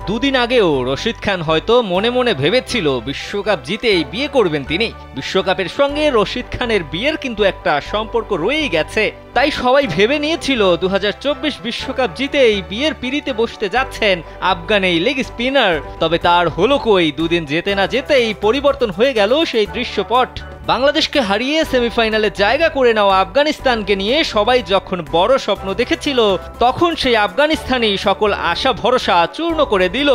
দুদিন আগেও রশিদ খান হয়তো মনে মনে ভেবেছিল বিশ্বকাপ জিতেই বিয়ে করবেন তিনি। বিশ্বকাপের সঙ্গে রশিদ খানের বিয়ের কিন্তু একটা সম্পর্ক রয়েই গেছে। তাই সবাই ভেবে নিয়েছিল 2024 বিশ্বকাপ জিতেই বিয়ের পিঁড়িতে বসতে যাচ্ছেন আফগান এই লেগ স্পিনার। তবে তার হলো কই, দুদিন যেতে না যেতেই পরিবর্তন হয়ে গেল সেই দৃশ্যপট। বাংলাদেশকে হারিয়ে সেমিফাইনালে জায়গা করে নেওয়া আফগানিস্তানকে নিয়ে সবাই যখন বড় স্বপ্ন দেখেছিল, তখন সেই আফগানিস্তানই সকল আশা ভরসা চূর্ণ করে দিল।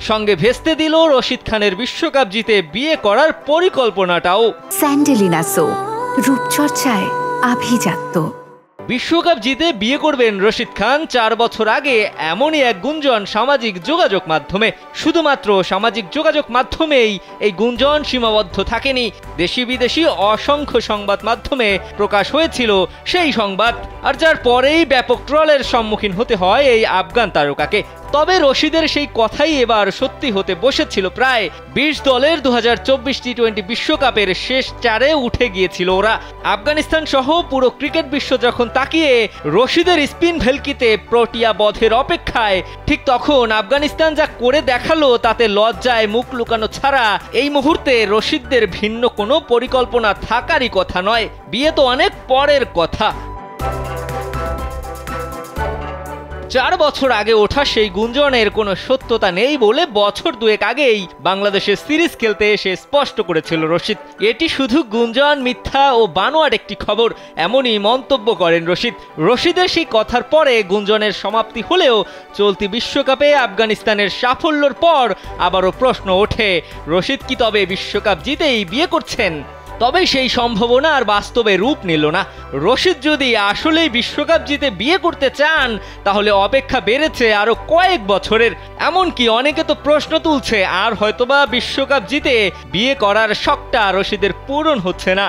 সঙ্গে ভেস্তে দিল রশিদ খানের বিশ্বকাপ জিতে বিয়ে করার পরিকল্পনাটাও। স্যান্ডেলিনা সো, রূপচর্চায় আভিজাত্য। বিশ্বকাপ জিতে বিয়ে করবেন রশিদ খান 4 বছর আগে এমনই এক গুঞ্জন সামাজিক যোগাযোগ মাধ্যমে। শুধুমাত্র সামাজিক যোগাযোগ মাধ্যমেই এই গুঞ্জন সীমাবদ্ধ থাকেনি, দেশি বিদেশি অসংখ্য সংবাদ মাধ্যমে প্রকাশ হয়েছিল সেই সংবাদ। আর যার পরেই ব্যাপক ট্রলের সম্মুখীন হতে হয় এই আফগান তারকাকে। তবে রশিদের সেই কথাই এবার সত্যি হতে বসেছিল। প্রায় 20 দলের 2024 টি-20 বিশ্বকাপের শেষ 4-এ উঠে গিয়েছিল ওরা। আফগানিস্তান সহ পুরো ক্রিকেট বিশ্ব যখন তাকিয়ে রশিদের স্পিন ভেলকিতে প্রোটিয়া বধের অপেক্ষায়, ঠিক তখন আফগানিস্তান যা করে দেখালো তাতে লজ্জায় মুখ লুকানো ছাড়া এই মুহূর্তে রশিদদের ভিন্ন কোনো পরিকল্পনা থাকারই কথা নয়। বিয়ে তো অনেক পরের কথা। 4 বছর আগে ওঠা সেই গুঞ্জনের কোনো সত্যতা নেই বলে বছর 2 আগেই বাংলাদেশের সিরিজ খেলতে এসে স্পষ্ট করেছিল রশিদ, এটি শুধু গুঞ্জন, মিথ্যা ও বানোয়াট একটি খবর, এমনই মন্তব্য করেন রশিদ। রশিদের সেই কথার পরে গুঞ্জনের সমাপ্তি হলেও চলতি বিশ্বকাপে আফগানিস্তানের সাফল্যের পর আবারও প্রশ্ন ওঠে, রশিদ কি তবে বিশ্বকাপ জিতেই বিয়ে করছেন? তবে সেই সম্ভাবনা আর বাস্তবে রূপ নিল না। রশিদ যদি আসলেই বিশ্বকাপ জিতে বিয়ে করতে চান, তাহলে অপেক্ষা বেড়েছে আরো কয়েক বছরের। এমনকি অনেকে তো প্রশ্ন তুলছে, আর হয়তোবা বিশ্বকাপ জিতে বিয়ে করার শখটা রশিদের পূরণ হচ্ছে না।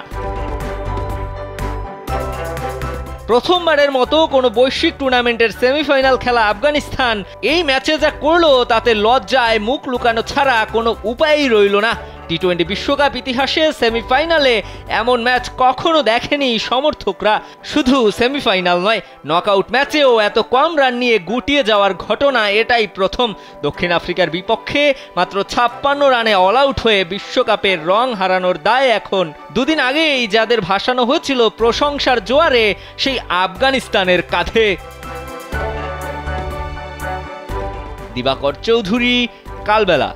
প্রথমবারের মতো কোনো বৈশ্বিক টুর্নামেন্টের সেমিফাইনাল খেলা আফগানিস্তান এই ম্যাচে যা করলো তাতে লজ্জায় মুখ লুকানো ছাড়া কোনো উপায়ই রইল না। টি-20 বিশ্বকাপ ইতিহাসে সেমিফাইনালে এমন ম্যাচ কখনো দেখেনি সমর্থকরা। শুধু সেমিফাইনাল নয়, নকআউট ম্যাচেও এত কম রান নিয়ে গুটিয়ে যাওয়ার ঘটনা এটাই প্রথম। দক্ষিণ আফ্রিকার বিপক্ষে মাত্র 56 রানে অল আউট হয়ে বিশ্বকাপের রং হারানোর দায় এখন দুদিন আগেই যাদের ভাসানো হয়েছিল প্রশংসার জোয়ারে, সেই আফগানিস্তানের কাঁধে। দিবাকর চৌধুরী, কালবেলা।